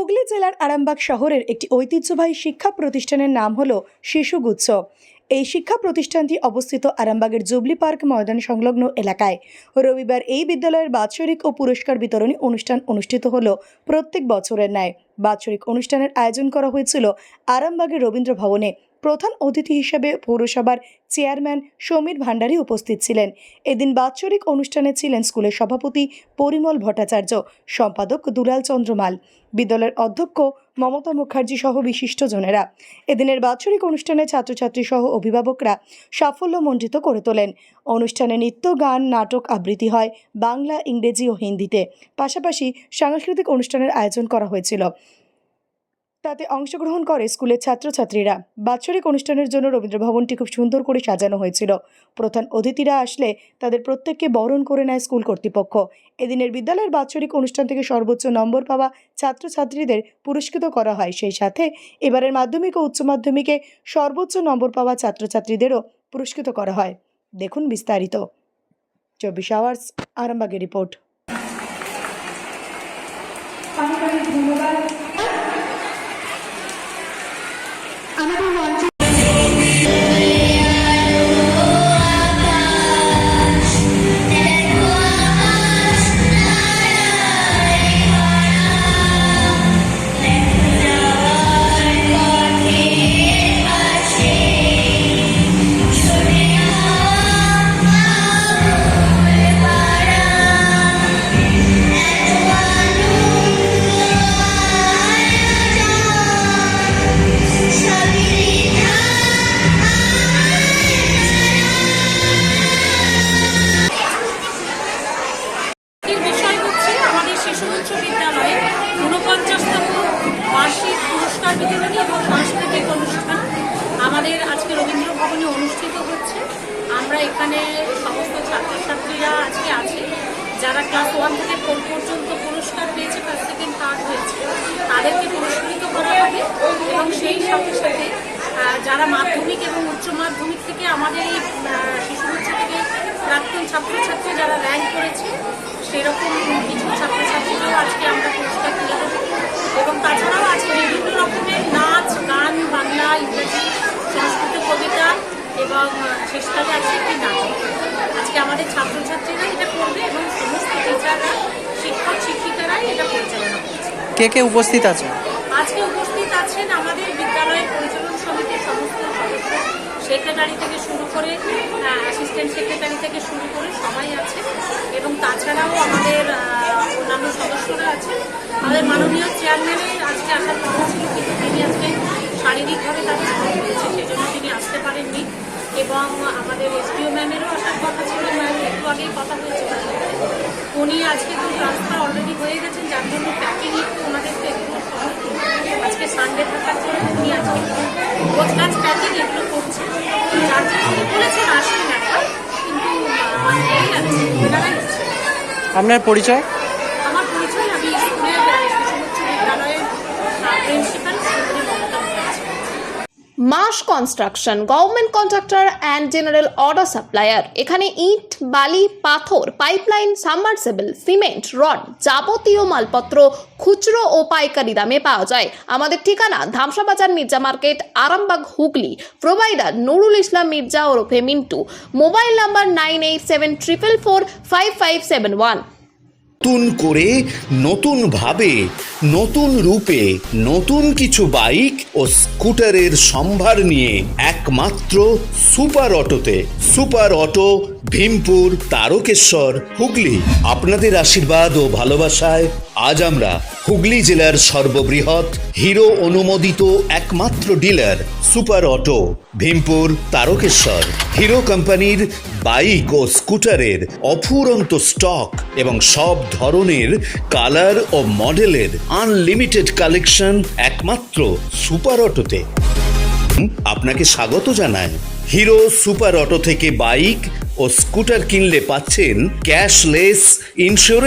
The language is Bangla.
হুগলি জেলার আরামবাগ শহরের একটি ঐতিহ্যবাহী শিক্ষা প্রতিষ্ঠানের নাম হলো শিশুগুচ্ছ। এই শিক্ষা প্রতিষ্ঠানটি অবস্থিত আরামবাগের জুবলি পার্ক ময়দান সংলগ্ন এলাকায়। রবিবার এই বিদ্যালয়ের বাৎসরিক ও পুরস্কার বিতরণী অনুষ্ঠান অনুষ্ঠিত হলো প্রত্যেক বছরের ন্যায়। বাৎসরিক অনুষ্ঠানের আয়োজন করা হয়েছিল আরামবাগের রবীন্দ্র ভবনে। প্রধান অতিথি হিসেবে পৌরসভার চেয়ারম্যান সমীর ভান্ডারী উপস্থিত ছিলেন। এদিন বাৎসরিক অনুষ্ঠানে ছিলেন স্কুলের সভাপতি পরিমল ভট্টাচার্য, সম্পাদক দুলাল চন্দ্রমাল, বিদ্যালয়ের অধ্যক্ষ মমতা মুখার্জি সহ বিশিষ্টজনেরা। এদিনের বাৎসরিক অনুষ্ঠানে ছাত্রছাত্রী সহ অভিভাবকরা সাফল্যমণ্ডিত করে তোলেন। অনুষ্ঠানে নৃত্য, গান, নাটক আবৃত্তি হয় বাংলা, ইংরেজি ও হিন্দিতে। পাশাপাশি সাংস্কৃতিক অনুষ্ঠানের আয়োজন করা হয়েছিল। তাতে অংশগ্রহণ করে স্কুলের ছাত্রছাত্রীরা। বাৎসরিক অনুষ্ঠানের জন্য রবীন্দ্র ভবনটি খুব সুন্দর করে সাজানো হয়েছিল। প্রধান অতিথিরা আসলে তাদের প্রত্যেককে বরণ করে নেয় স্কুল কর্তৃপক্ষ। এদিনের বিদ্যালয়ের বাৎসরিক অনুষ্ঠান থেকে সর্বোচ্চ নম্বর পাওয়া ছাত্রছাত্রীদের পুরস্কৃত করা হয়। সেই সাথে এবারের মাধ্যমিক ও উচ্চ মাধ্যমিকে সর্বোচ্চ নম্বর পাওয়া ছাত্রছাত্রীদেরও পুরস্কৃত করা হয়। দেখুন বিস্তারিত। 24 আওয়ার্স আরামবাগের রিপোর্ট। আমাদের মঞ্চে শিশুগুচ্ছ বিদ্যালয়ের ৪৯তম বার্ষিক পুরস্কার বিতরণী এবং সাংস্কৃতিক অনুষ্ঠান আমাদের আজকে রবীন্দ্র ভবনে অনুষ্ঠিত হচ্ছে। আমরা এখানে সমস্ত ছাত্রছাত্রীরা আজকে আছি, যারা ক্লাস 1 থেকে 4 পর্যন্ত পুরস্কার পেয়েছে, ফার্স্ট, সেকেন্ড, থার্ড হয়েছে, তাদেরকে পুরস্কৃত করা হবে। এবং সেই সাথে সাথে যারা মাধ্যমিক এবং উচ্চ মাধ্যমিক থেকে আমাদের এই শিশুগুচ্ছ থেকে প্রাক্তন ছাত্রছাত্রী যারা র্যাঙ্ক করেছে, সেরকম কিছু ছাত্রছাত্রীরাও আজকে আমরা পুরস্কার তুলে দেবো। এবং তাছাড়াও আজকে বিভিন্ন রকমের নাচ, গান, বাংলা, ইংরেজি, সংস্কৃত কবিতা এবং শেষকালে আছে একটি নাটক। আজকে আমাদের ছাত্রছাত্রীরা এটা করবে এবং সমস্ত টিচাররা, শিক্ষক শিক্ষিকারাই এটা পরিচালনা করছে। কে কে উপস্থিত আছে? আজকে উপস্থিত আছেন আমাদের বিদ্যালয়ের পরিচালন সমিতির সমস্ত সদস্য, সেক্রেটারি থেকে শুরু করে অ্যাসিস্ট্যান্ট সেক্রেটারি থেকে শুরু করে সবাই আছে। এবং তাছাড়াও আমাদের অন্যান্য সদস্যরা আছেন। আমাদের মাননীয় চেয়ারম্যানের আজকে আসার কথা ছিল, কিন্তু তিনি আজকে শারীরিকভাবে তার চাপ রয়েছে, সেই জন্য তিনি আসতে পারেননি। এবং আমাদের এসডিও ম্যামেরও আসার কথা ছিল, ম্যাম একটু আগেই কথা হয়েছে, উনি আজকে তো ট্রান্সফার অলরেডি হয়ে গেছেন, যার জন্য প্যাকিং একটু ওনাদেরকে একটু আজকে সানডে থাকার জন্য উনি আজকে রোজ কাজ প্যাকিং এগুলো করছেন, যার জন্য উনি বলেছেন আসবেন একবার, কিন্তু এই আছে ওনারাই হচ্ছে। আপনার পরিচয়? আমার পরিচয়, আমি স্কুলের শিশুগুচ্ছ বিদ্যালয়ের principal Mamata Mukherjee. Mass construction, government contractor and general order supplier. এখানে ইট, বালি, পাথর, পাইপলাইন, সাবমার্সিবল, সিমেন্ট, রড, যাবতীয় মালপত্র খুচরো ও পাইকারি দামে পাওয়া যায়। আমাদের ঠিকানা ধামসা বাজার, মির্জা মার্কেট, আরামবাগ, হুগলি। প্রোভাইডার নুরুল ইসলাম মির্জা ওরফে মিন্টু। Mobile number 9874445571। নতুন করে, নতুন ভাবে, নতুন রূপে, নতুন কিছু বাইক ও স্কুটারের সম্ভার নিয়ে একমাত্র সুপার অটোতে। Super auto, Bhimpur, Tarakeswar, Hooghly. আপনাদের আশীর্বাদ ও ভালোবাসায় আজ আমরা হুগলি জেলার সর্ববৃহৎ হিরো অনুমোদিত একমাত্র dealer super auto, Bhimpur, Tarakeswar. Hero কোম্পানির বাইক ও স্কুটারের অফুরন্ত স্টক এবং সব ধরনের কালার ও মডেলের আনলিমিটেড কালেকশন একমাত্র সুপার অটোতে। আপনাকে স্বাগত জানাই। হিরো সুপার অটো থেকে বাইক ও স্কুটার কিনলে পাচ্ছেন ক্যাশলেস ইন্স্যুরেন্স।